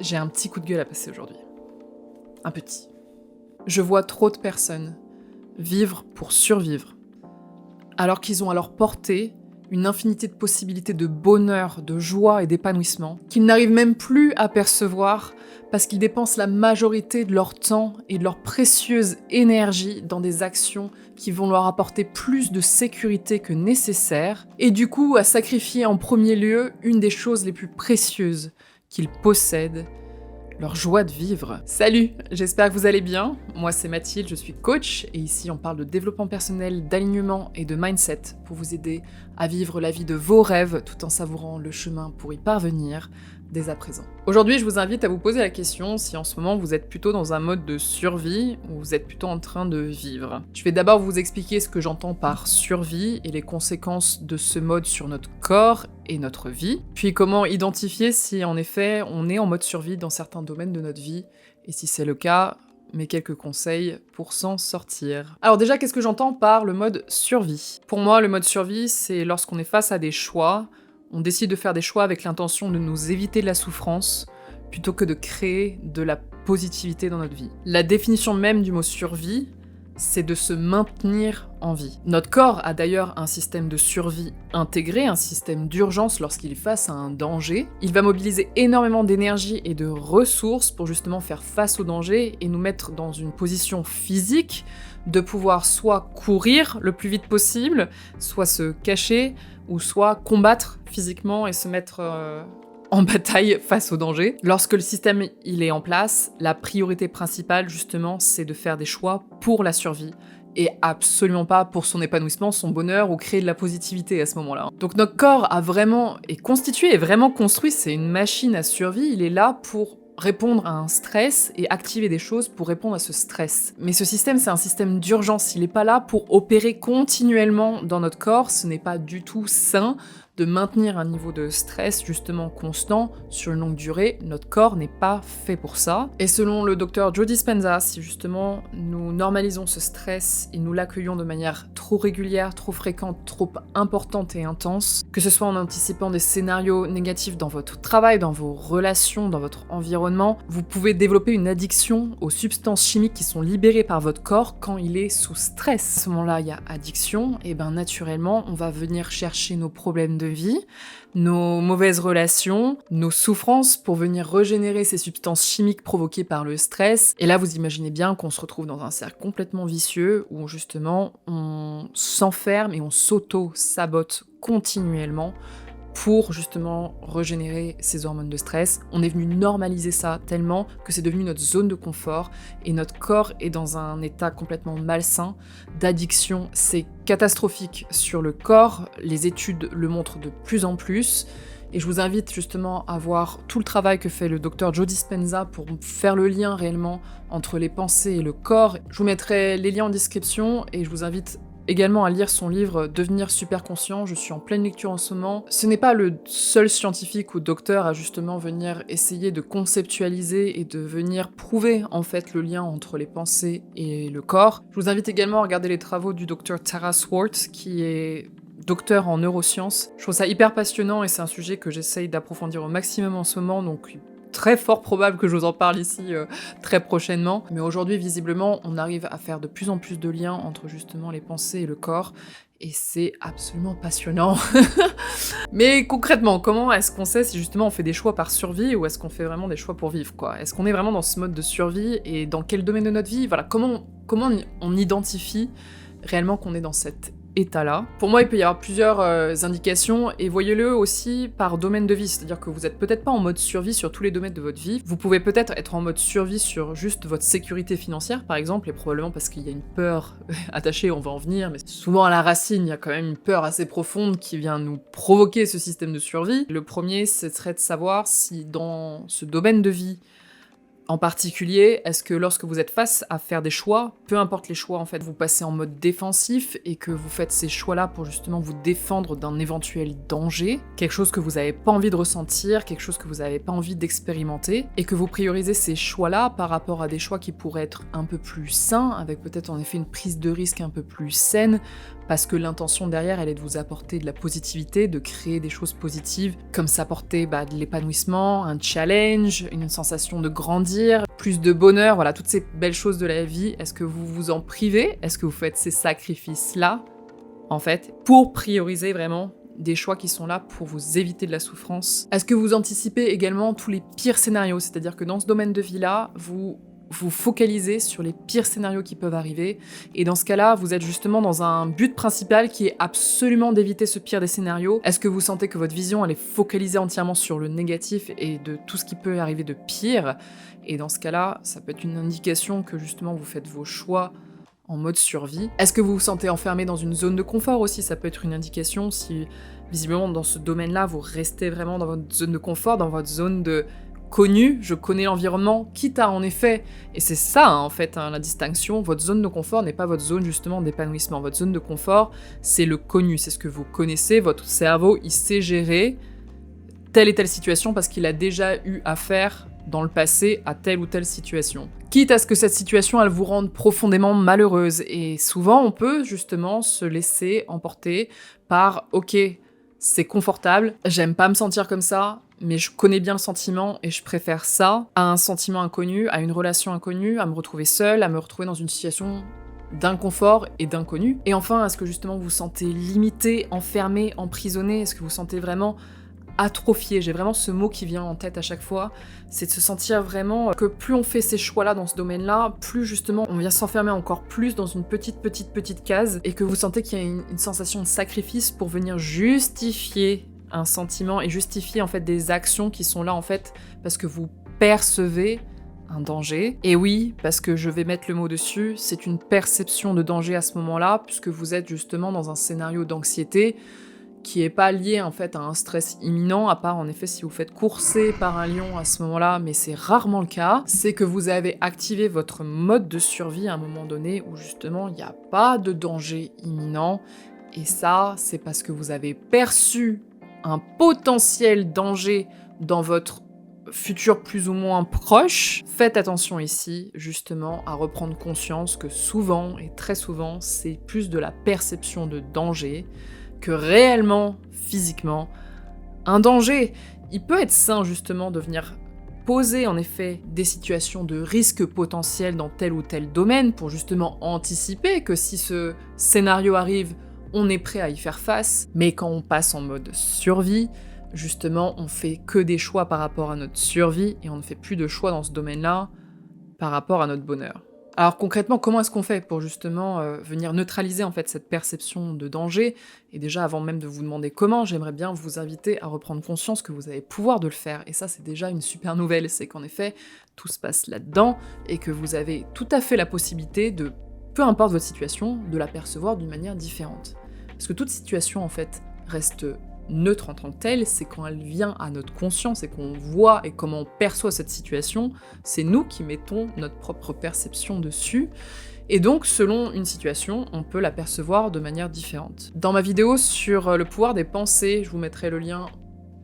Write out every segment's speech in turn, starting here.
J'ai un petit coup de gueule à passer aujourd'hui. Un petit. Je vois trop de personnes vivre pour survivre, alors qu'ils ont à leur portée une infinité de possibilités de bonheur, de joie et d'épanouissement, qu'ils n'arrivent même plus à percevoir parce qu'ils dépensent la majorité de leur temps et de leur précieuse énergie dans des actions qui vont leur apporter plus de sécurité que nécessaire, et du coup à sacrifier en premier lieu une des choses les plus précieuses qu'ils possèdent, leur joie de vivre. Salut, j'espère que vous allez bien. Moi c'est Mathilde, je suis coach et ici on parle de développement personnel, d'alignement et de mindset pour vous aider à vivre la vie de vos rêves tout en savourant le chemin pour y parvenir dès à présent. Aujourd'hui, je vous invite à vous poser la question si en ce moment vous êtes plutôt dans un mode de survie ou vous êtes plutôt en train de vivre. Je vais d'abord vous expliquer ce que j'entends par survie et les conséquences de ce mode sur notre corps et notre vie, puis comment identifier si en effet on est en mode survie dans certains domaines de notre vie, et si c'est le cas, mes quelques conseils pour s'en sortir. Alors déjà, qu'est-ce que j'entends par le mode survie ? Pour moi, le mode survie, c'est lorsqu'on est face à des choix, on décide de faire des choix avec l'intention de nous éviter de la souffrance, plutôt que de créer de la positivité dans notre vie. La définition même du mot survie, c'est de se maintenir en vie. Notre corps a d'ailleurs un système de survie intégré, un système d'urgence lorsqu'il est face à un danger. Il va mobiliser énormément d'énergie et de ressources pour justement faire face au danger et nous mettre dans une position physique de pouvoir soit courir le plus vite possible, soit se cacher, ou soit combattre physiquement et se mettre en bataille face au danger. Lorsque le système il est en place, la priorité principale justement c'est de faire des choix pour la survie et absolument pas pour son épanouissement, son bonheur ou créer de la positivité à ce moment-là. Donc notre corps est constitué et vraiment construit, c'est une machine à survie, il est là pour répondre à un stress et activer des choses pour répondre à ce stress. Mais ce système, c'est un système d'urgence, il n'est pas là pour opérer continuellement dans notre corps, ce n'est pas du tout sain de maintenir un niveau de stress justement constant sur une longue durée, notre corps n'est pas fait pour ça. Et selon le docteur Joe Dispenza, si justement nous normalisons ce stress et nous l'accueillons de manière trop régulière, trop fréquente, trop importante et intense, que ce soit en anticipant des scénarios négatifs dans votre travail, dans vos relations, dans votre environnement, vous pouvez développer une addiction aux substances chimiques qui sont libérées par votre corps quand il est sous stress. À ce moment-là, il y a addiction, et ben naturellement, on va venir chercher nos problèmes de vie, nos mauvaises relations, nos souffrances pour venir régénérer ces substances chimiques provoquées par le stress. Et là, vous imaginez bien qu'on se retrouve dans un cercle complètement vicieux où justement on s'enferme et on s'auto-sabote continuellement pour justement régénérer ces hormones de stress. On est venu normaliser ça tellement que c'est devenu notre zone de confort et notre corps est dans un état complètement malsain d'addiction. C'est catastrophique sur le corps, les études le montrent de plus en plus. Et je vous invite justement à voir tout le travail que fait le docteur Joe Dispenza pour faire le lien réellement entre les pensées et le corps. Je vous mettrai les liens en description et je vous invite également à lire son livre Devenir super conscient, je suis en pleine lecture en ce moment. Ce n'est pas le seul scientifique ou docteur à justement venir essayer de conceptualiser et de venir prouver en fait le lien entre les pensées et le corps. Je vous invite également à regarder les travaux du docteur Tara Swart, qui est docteur en neurosciences. Je trouve ça hyper passionnant et c'est un sujet que j'essaye d'approfondir au maximum en ce moment, donc très fort probable que je vous en parle ici très prochainement. Mais aujourd'hui, visiblement, on arrive à faire de plus en plus de liens entre justement les pensées et le corps, et c'est absolument passionnant. Mais concrètement, comment est-ce qu'on sait si justement on fait des choix par survie ou est-ce qu'on fait vraiment des choix pour vivre, quoi ? Est-ce qu'on est vraiment dans ce mode de survie et dans quel domaine de notre vie ? Voilà, comment on identifie réellement qu'on est dans cet état-là. Pour moi, il peut y avoir plusieurs indications, et voyez-le aussi par domaine de vie, c'est-à-dire que vous êtes peut-être pas en mode survie sur tous les domaines de votre vie, vous pouvez peut-être être en mode survie sur juste votre sécurité financière, par exemple, et probablement parce qu'il y a une peur attachée, on va en venir, mais souvent à la racine, il y a quand même une peur assez profonde qui vient nous provoquer ce système de survie. Le premier, ce serait de savoir si dans ce domaine de vie, En particulier, est-ce que lorsque vous êtes face à faire des choix, peu importe les choix en fait, vous passez en mode défensif et que vous faites ces choix-là pour justement vous défendre d'un éventuel danger, quelque chose que vous n'avez pas envie de ressentir, quelque chose que vous n'avez pas envie d'expérimenter, et que vous priorisez ces choix-là par rapport à des choix qui pourraient être un peu plus sains, avec peut-être en effet une prise de risque un peu plus saine, parce que l'intention derrière, elle est de vous apporter de la positivité, de créer des choses positives, comme s'apporter de l'épanouissement, un challenge, une sensation de grandir, plus de bonheur, voilà, toutes ces belles choses de la vie. Est-ce que vous vous en privez? Est-ce que vous faites ces sacrifices-là, en fait, pour prioriser vraiment des choix qui sont là pour vous éviter de la souffrance? Est-ce que vous anticipez également tous les pires scénarios? C'est-à-dire que dans ce domaine de vie-là, vous focalisez sur les pires scénarios qui peuvent arriver, et dans ce cas-là, vous êtes justement dans un but principal qui est absolument d'éviter ce pire des scénarios. Est-ce que vous sentez que votre vision, elle est focalisée entièrement sur le négatif et de tout ce qui peut arriver de pire? Et dans ce cas-là, ça peut être une indication que justement vous faites vos choix en mode survie. Est-ce que vous vous sentez enfermé dans une zone de confort aussi? Ça peut être une indication si, visiblement, dans ce domaine-là, vous restez vraiment dans votre zone de confort, dans votre zone de connu, je connais l'environnement, quitte à en effet, et c'est ça en fait la distinction, votre zone de confort n'est pas votre zone justement d'épanouissement, votre zone de confort c'est le connu, c'est ce que vous connaissez, votre cerveau il sait gérer telle et telle situation parce qu'il a déjà eu affaire dans le passé à telle ou telle situation. Quitte à ce que cette situation elle vous rende profondément malheureuse, et souvent on peut justement se laisser emporter par ok, c'est confortable, j'aime pas me sentir comme ça, mais je connais bien le sentiment et je préfère ça à un sentiment inconnu, à une relation inconnue, à me retrouver seule, à me retrouver dans une situation d'inconfort et d'inconnu. Et enfin, est-ce que justement vous vous sentez limité, enfermé, emprisonné? Est-ce que vous vous sentez vraiment atrophié? J'ai vraiment ce mot qui vient en tête à chaque fois, c'est de se sentir vraiment que plus on fait ces choix-là dans ce domaine-là, plus justement on vient s'enfermer encore plus dans une petite case, et que vous sentez qu'il y a une sensation de sacrifice pour venir justifier un sentiment et justifier en fait des actions qui sont là en fait parce que vous percevez un danger. Et oui, parce que je vais mettre le mot dessus, c'est une perception de danger à ce moment-là, puisque vous êtes justement dans un scénario d'anxiété qui est pas lié en fait à un stress imminent, à part en effet si vous faites courser par un lion à ce moment-là, mais c'est rarement le cas. C'est que vous avez activé votre mode de survie à un moment donné où justement il n'y a pas de danger imminent, et ça c'est parce que vous avez perçu un potentiel danger dans votre futur plus ou moins proche. Faites attention ici, justement, à reprendre conscience que souvent, et très souvent, c'est plus de la perception de danger que réellement, physiquement, un danger. Il peut être sain, justement, de venir poser, en effet, des situations de risque potentiel dans tel ou tel domaine pour justement anticiper que si ce scénario arrive, on est prêt à y faire face, mais quand on passe en mode survie, justement, on fait que des choix par rapport à notre survie, et on ne fait plus de choix dans ce domaine-là par rapport à notre bonheur. Alors concrètement, comment est-ce qu'on fait pour justement venir neutraliser en fait cette perception de danger? Et déjà, avant même de vous demander comment, j'aimerais bien vous inviter à reprendre conscience que vous avez pouvoir de le faire, et ça c'est déjà une super nouvelle, c'est qu'en effet, tout se passe là-dedans, et que vous avez tout à fait la possibilité de, peu importe votre situation, de la percevoir d'une manière différente. Parce que toute situation, en fait, reste neutre en tant que telle, c'est quand elle vient à notre conscience et qu'on voit et comment on perçoit cette situation, c'est nous qui mettons notre propre perception dessus. Et donc, selon une situation, on peut la percevoir de manière différente. Dans ma vidéo sur le pouvoir des pensées, je vous mettrai le lien,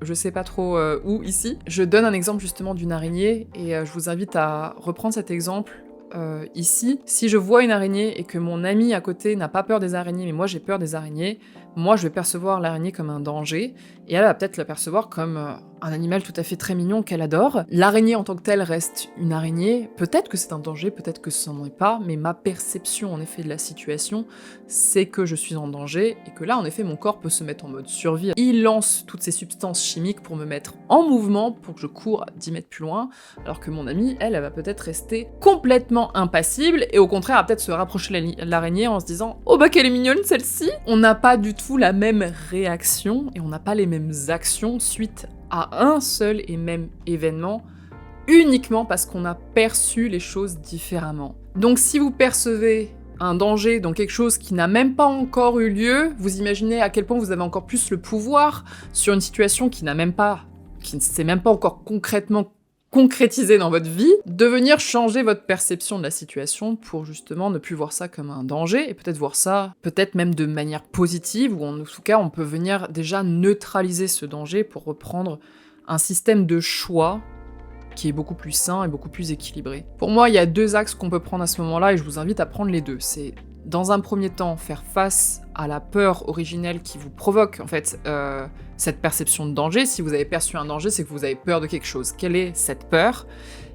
je sais pas trop où, ici, je donne un exemple justement d'une araignée, et je vous invite à reprendre cet exemple ici. Si je vois une araignée et que mon ami à côté n'a pas peur des araignées, mais moi j'ai peur des araignées, moi je vais percevoir l'araignée comme un danger, et elle va peut-être la percevoir comme un animal tout à fait très mignon qu'elle adore. L'araignée en tant que telle reste une araignée, peut-être que c'est un danger, peut-être que ça n'en est pas, mais ma perception en effet de la situation, c'est que je suis en danger, et que là en effet mon corps peut se mettre en mode survie. Il lance toutes ces substances chimiques pour me mettre en mouvement, pour que je cours 10 mètres plus loin, alors que mon amie, elle va peut-être rester complètement impassible, et au contraire va peut-être se rapprocher de l'araignée en se disant « Oh bah qu'elle est mignonne celle-ci !» On n'a pas du tout la même réaction, et on n'a pas les mêmes actions suite à un seul et même événement, uniquement parce qu'on a perçu les choses différemment. Donc si vous percevez un danger dans quelque chose qui n'a même pas encore eu lieu, vous imaginez à quel point vous avez encore plus le pouvoir sur une situation qui n'a même pas, qui ne s'est même pas encore concrètement concrétiser dans votre vie, de venir changer votre perception de la situation pour justement ne plus voir ça comme un danger, et peut-être voir ça, peut-être même de manière positive, ou en tout cas on peut venir déjà neutraliser ce danger pour reprendre un système de choix qui est beaucoup plus sain et beaucoup plus équilibré. Pour moi, il y a 2 axes qu'on peut prendre à ce moment-là, et je vous invite à prendre les 2. C'est, dans un premier temps, faire face à la peur originelle qui vous provoque, en fait, cette perception de danger. Si vous avez perçu un danger, c'est que vous avez peur de quelque chose. Quelle est cette peur?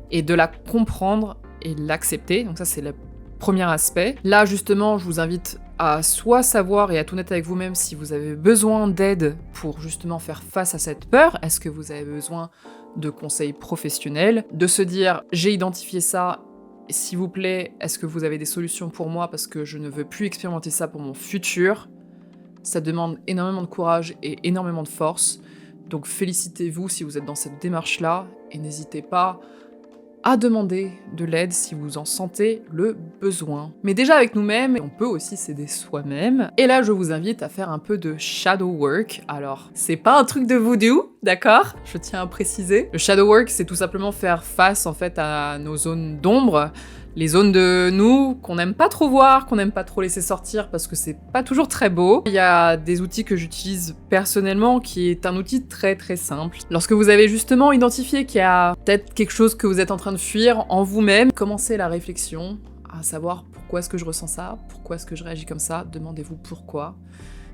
Et de la comprendre et l'accepter. Donc ça, c'est le premier aspect. Là, justement, je vous invite à soit savoir et à être honnête avec vous-même si vous avez besoin d'aide pour justement faire face à cette peur. Est-ce que vous avez besoin de conseils professionnels? De se dire, j'ai identifié ça, s'il vous plaît, est-ce que vous avez des solutions pour moi parce que je ne veux plus expérimenter ça pour mon futur? Ça demande énormément de courage et énormément de force. Donc félicitez-vous si vous êtes dans cette démarche-là et n'hésitez pas à demander de l'aide si vous en sentez le besoin. Mais déjà avec nous-mêmes, on peut aussi s'aider soi-même. Et là, je vous invite à faire un peu de shadow work. Alors, c'est pas un truc de voodoo, d'accord? Je tiens à préciser. Le shadow work, c'est tout simplement faire face en fait à nos zones d'ombre, les zones de nous qu'on n'aime pas trop voir, qu'on n'aime pas trop laisser sortir parce que c'est pas toujours très beau. Il y a des outils que j'utilise personnellement qui est un outil très très simple. Lorsque vous avez justement identifié qu'il y a peut-être quelque chose que vous êtes en train de fuir en vous-même, commencez la réflexion à savoir pourquoi est-ce que je ressens ça, pourquoi est-ce que je réagis comme ça, demandez-vous pourquoi.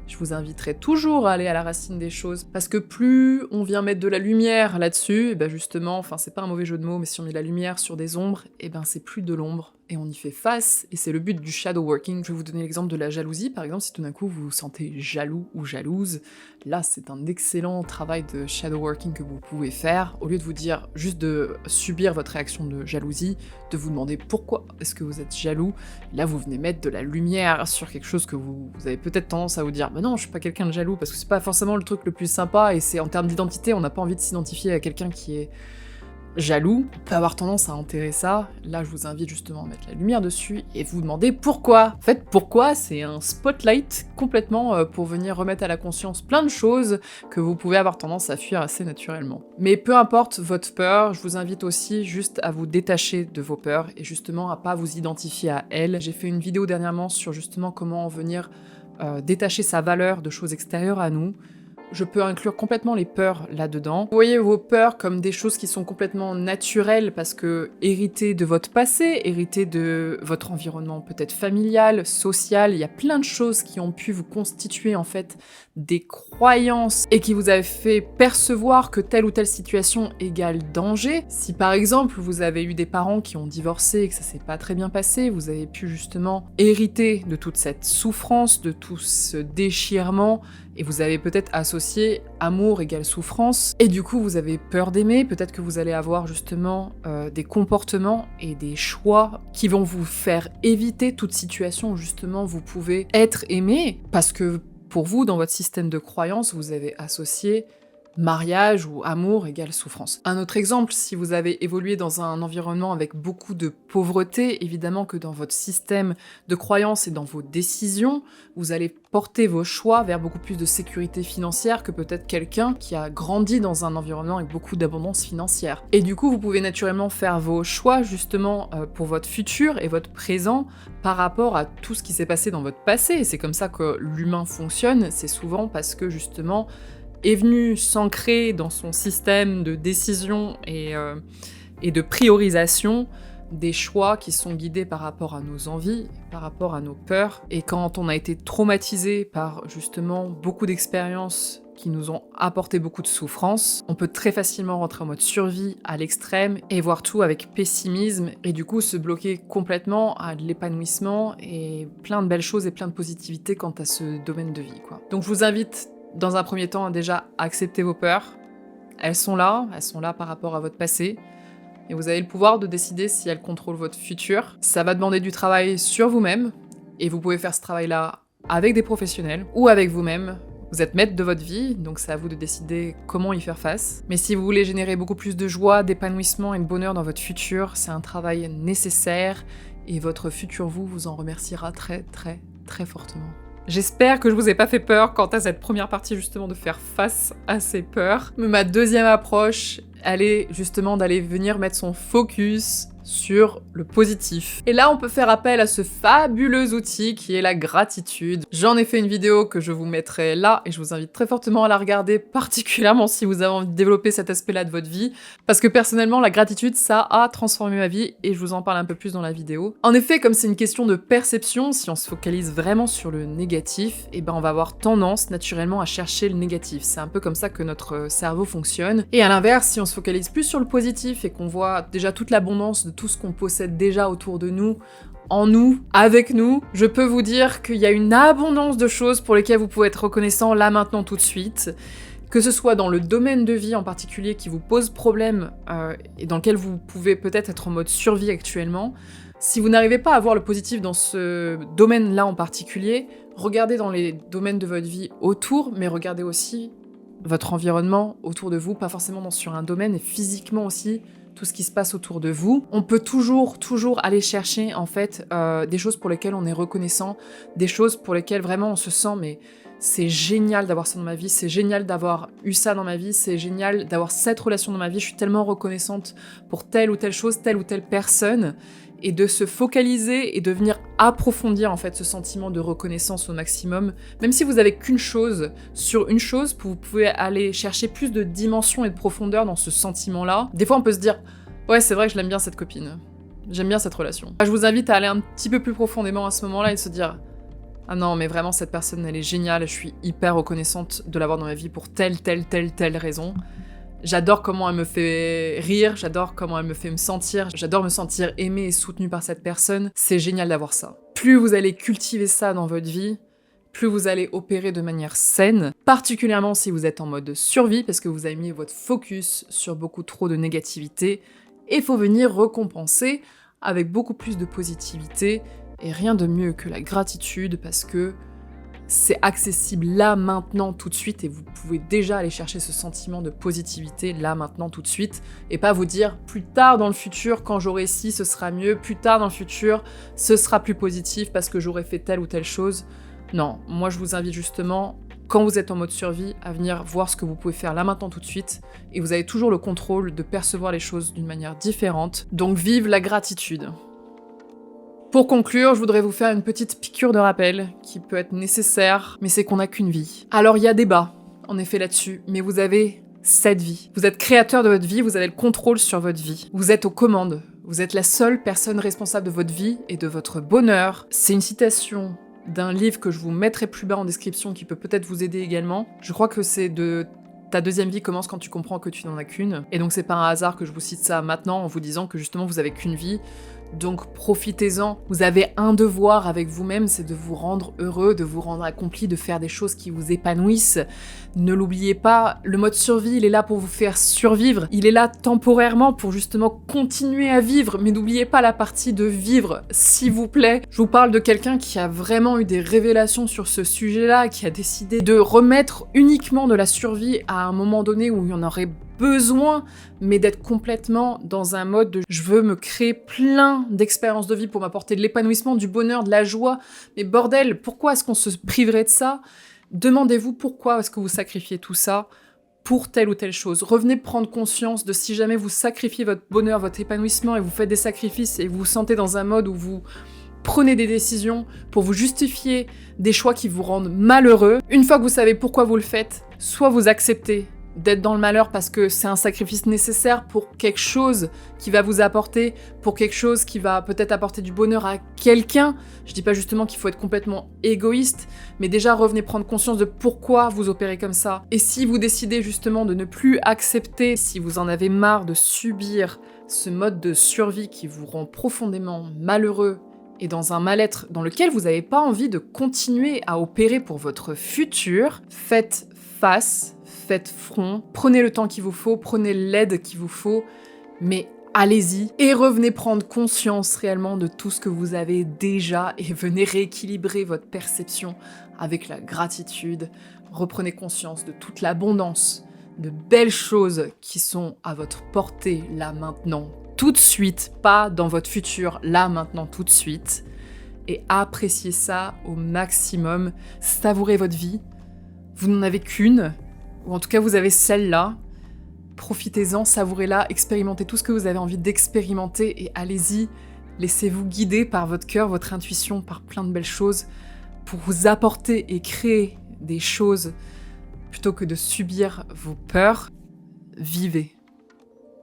Je vous inviterai toujours à aller à la racine des choses, parce que plus on vient mettre de la lumière là-dessus, et ben justement, enfin c'est pas un mauvais jeu de mots, mais si on met de la lumière sur des ombres, et ben c'est plus de l'ombre, et on y fait face, et c'est le but du shadow working. Je vais vous donner l'exemple de la jalousie, par exemple, si tout d'un coup vous vous sentez jaloux ou jalouse, là c'est un excellent travail de shadow working que vous pouvez faire, au lieu de vous dire juste de subir votre réaction de jalousie, de vous demander pourquoi est-ce que vous êtes jaloux. Là vous venez mettre de la lumière sur quelque chose que vous avez peut-être tendance à vous dire bah non, je suis pas quelqu'un de jaloux, parce que c'est pas forcément le truc le plus sympa, et c'est en termes d'identité, on n'a pas envie de s'identifier à quelqu'un qui est jaloux. On peut avoir tendance à enterrer ça. Là, je vous invite justement à mettre la lumière dessus et vous demander pourquoi. En fait, pourquoi, c'est un spotlight complètement pour venir remettre à la conscience plein de choses que vous pouvez avoir tendance à fuir assez naturellement. Mais peu importe votre peur, je vous invite aussi juste à vous détacher de vos peurs et justement à pas vous identifier à elles. J'ai fait une vidéo dernièrement sur justement comment venir détacher sa valeur de choses extérieures à nous. Je peux inclure complètement les peurs là-dedans. Vous voyez vos peurs comme des choses qui sont complètement naturelles parce que héritées de votre passé, héritées de votre environnement peut-être familial, social, il y a plein de choses qui ont pu vous constituer en fait des croyances et qui vous avaient fait percevoir que telle ou telle situation égale danger. Si par exemple vous avez eu des parents qui ont divorcé et que ça s'est pas très bien passé, vous avez pu justement hériter de toute cette souffrance, de tout ce déchirement, et vous avez peut-être associé amour égale souffrance, et du coup vous avez peur d'aimer, peut-être que vous allez avoir justement des comportements et des choix qui vont vous faire éviter toute situation où justement vous pouvez être aimé, parce que pour vous, dans votre système de croyance, vous avez associé mariage ou amour égale souffrance. Un autre exemple, si vous avez évolué dans un environnement avec beaucoup de pauvreté, évidemment que dans votre système de croyance et dans vos décisions, vous allez porter vos choix vers beaucoup plus de sécurité financière que peut-être quelqu'un qui a grandi dans un environnement avec beaucoup d'abondance financière. Et du coup, vous pouvez naturellement faire vos choix justement pour votre futur et votre présent par rapport à tout ce qui s'est passé dans votre passé. Et c'est comme ça que l'humain fonctionne, c'est souvent parce que justement est venu s'ancrer dans son système de décision et de priorisation des choix qui sont guidés par rapport à nos envies, par rapport à nos peurs. Et quand on a été traumatisé par justement beaucoup d'expériences qui nous ont apporté beaucoup de souffrance, on peut très facilement rentrer en mode survie à l'extrême et voir tout avec pessimisme et du coup se bloquer complètement à de l'épanouissement et plein de belles choses et plein de positivité quant à ce domaine de vie, quoi. Donc je vous invite dans un premier temps, déjà, accepter vos peurs. Elles sont là par rapport à votre passé. Et vous avez le pouvoir de décider si elles contrôlent votre futur. Ça va demander du travail sur vous-même. Et vous pouvez faire ce travail-là avec des professionnels ou avec vous-même. Vous êtes maître de votre vie, donc c'est à vous de décider comment y faire face. Mais si vous voulez générer beaucoup plus de joie, d'épanouissement et de bonheur dans votre futur, c'est un travail nécessaire. Et votre futur vous en remerciera très, très, très fortement. J'espère que je vous ai pas fait peur quant à cette première partie justement de faire face à ces peurs. Mais ma deuxième approche, d'aller venir mettre son focus sur le positif. Et là, on peut faire appel à ce fabuleux outil qui est la gratitude. J'en ai fait une vidéo que je vous mettrai là et je vous invite très fortement à la regarder, particulièrement si vous avez envie de développer cet aspect-là de votre vie. Parce que personnellement, la gratitude, ça a transformé ma vie et je vous en parle un peu plus dans la vidéo. En effet, comme c'est une question de perception, si on se focalise vraiment sur le négatif, eh ben on va avoir tendance naturellement à chercher le négatif. C'est un peu comme ça que notre cerveau fonctionne. Et à l'inverse, si on se focalise plus sur le positif et qu'on voit déjà toute l'abondance de tout ce qu'on possède déjà autour de nous, en nous, avec nous, je peux vous dire qu'il y a une abondance de choses pour lesquelles vous pouvez être reconnaissant là, maintenant, tout de suite. Que ce soit dans le domaine de vie en particulier qui vous pose problème et dans lequel vous pouvez peut-être être en mode survie actuellement. Si vous n'arrivez pas à voir le positif dans ce domaine-là en particulier, regardez dans les domaines de votre vie autour, mais regardez aussi votre environnement autour de vous, pas forcément sur un domaine, et physiquement aussi, tout ce qui se passe autour de vous. On peut toujours aller chercher en fait des choses pour lesquelles on est reconnaissant, des choses pour lesquelles vraiment on se sent mais c'est génial d'avoir ça dans ma vie, c'est génial d'avoir eu ça dans ma vie, c'est génial d'avoir cette relation dans ma vie, je suis tellement reconnaissante pour telle ou telle chose, telle ou telle personne, et de se focaliser et de venir approfondir en fait ce sentiment de reconnaissance au maximum. Même si vous avez qu'une chose, sur une chose, vous pouvez aller chercher plus de dimension et de profondeur dans ce sentiment-là. Des fois on peut se dire « Ouais, c'est vrai que je l'aime bien cette copine, j'aime bien cette relation ». Je vous invite à aller un petit peu plus profondément à ce moment-là et de se dire « Ah non, mais vraiment cette personne elle est géniale, je suis hyper reconnaissante de l'avoir dans ma vie pour telle raison ». J'adore comment elle me fait rire, j'adore comment elle me fait me sentir, j'adore me sentir aimée et soutenue par cette personne. C'est génial d'avoir ça. Plus vous allez cultiver ça dans votre vie, plus vous allez opérer de manière saine, particulièrement si vous êtes en mode survie, parce que vous avez mis votre focus sur beaucoup trop de négativité, et il faut venir récompenser avec beaucoup plus de positivité, et rien de mieux que la gratitude, parce que c'est accessible là, maintenant, tout de suite, et vous pouvez déjà aller chercher ce sentiment de positivité là, maintenant, tout de suite, et pas vous dire plus tard dans le futur, quand j'aurai ci, ce sera mieux, plus tard dans le futur, ce sera plus positif parce que j'aurai fait telle ou telle chose. Non, moi je vous invite justement, quand vous êtes en mode survie, à venir voir ce que vous pouvez faire là, maintenant, tout de suite, et vous avez toujours le contrôle de percevoir les choses d'une manière différente, donc vive la gratitude. Pour conclure, je voudrais vous faire une petite piqûre de rappel qui peut être nécessaire, mais c'est qu'on n'a qu'une vie. Alors il y a débat, en effet là-dessus, mais vous avez cette vie. Vous êtes créateur de votre vie, vous avez le contrôle sur votre vie. Vous êtes aux commandes, vous êtes la seule personne responsable de votre vie et de votre bonheur. C'est une citation d'un livre que je vous mettrai plus bas en description qui peut peut-être vous aider également. Je crois que c'est de Ta deuxième vie commence quand tu comprends que tu n'en as qu'une. Et donc c'est pas un hasard que je vous cite ça maintenant en vous disant que justement vous avez qu'une vie. Donc profitez-en. Vous avez un devoir avec vous-même, c'est de vous rendre heureux, de vous rendre accompli, de faire des choses qui vous épanouissent. Ne l'oubliez pas, le mode survie, il est là pour vous faire survivre. Il est là temporairement pour justement continuer à vivre. Mais n'oubliez pas la partie de vivre, s'il vous plaît. Je vous parle de quelqu'un qui a vraiment eu des révélations sur ce sujet-là, qui a décidé de remettre uniquement de la survie à un moment donné où il y en aurait besoin, mais d'être complètement dans un mode de je veux me créer plein d'expériences de vie pour m'apporter de l'épanouissement, du bonheur, de la joie. Mais bordel, pourquoi est-ce qu'on se priverait de ça? Demandez-vous pourquoi est-ce que vous sacrifiez tout ça pour telle ou telle chose. Revenez prendre conscience de si jamais vous sacrifiez votre bonheur, votre épanouissement et vous faites des sacrifices et vous vous sentez dans un mode où vous prenez des décisions pour vous justifier des choix qui vous rendent malheureux. Une fois que vous savez pourquoi vous le faites, soit vous acceptez d'être dans le malheur parce que c'est un sacrifice nécessaire pour quelque chose qui va vous apporter, pour quelque chose qui va peut-être apporter du bonheur à quelqu'un. Je dis pas justement qu'il faut être complètement égoïste, mais déjà revenez prendre conscience de pourquoi vous opérez comme ça. Et si vous décidez justement de ne plus accepter, si vous en avez marre de subir ce mode de survie qui vous rend profondément malheureux et dans un mal-être dans lequel vous n'avez pas envie de continuer à opérer pour votre futur, faites face, faites front, prenez le temps qu'il vous faut, prenez l'aide qu'il vous faut, mais allez-y et revenez prendre conscience réellement de tout ce que vous avez déjà et venez rééquilibrer votre perception avec la gratitude. Reprenez conscience de toute l'abondance, de belles choses qui sont à votre portée là maintenant, tout de suite, pas dans votre futur, là maintenant tout de suite. Et appréciez ça au maximum, savourez votre vie. Vous n'en avez qu'une, ou en tout cas vous avez celle-là. profitez-en, savourez-la, expérimentez tout ce que vous avez envie d'expérimenter et allez-y. Laissez-vous guider par votre cœur, votre intuition, par plein de belles choses pour vous apporter et créer des choses plutôt que de subir vos peurs. Vivez.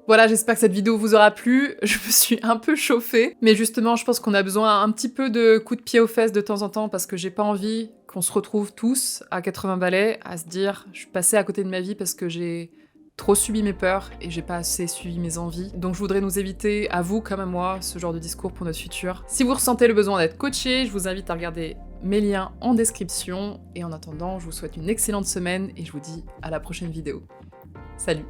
Voilà, j'espère que cette vidéo vous aura plu. Je me suis un peu chauffée, mais justement, je pense qu'on a besoin un petit peu de coups de pied aux fesses de temps en temps parce que j'ai pas envie qu'on se retrouve tous à 80 balais à se dire je suis passée à côté de ma vie parce que j'ai trop subi mes peurs et j'ai pas assez suivi mes envies. Donc je voudrais nous éviter, à vous comme à moi, ce genre de discours pour notre futur. Si vous ressentez le besoin d'être coaché, je vous invite à regarder mes liens en description. Et en attendant, je vous souhaite une excellente semaine et je vous dis à la prochaine vidéo. Salut!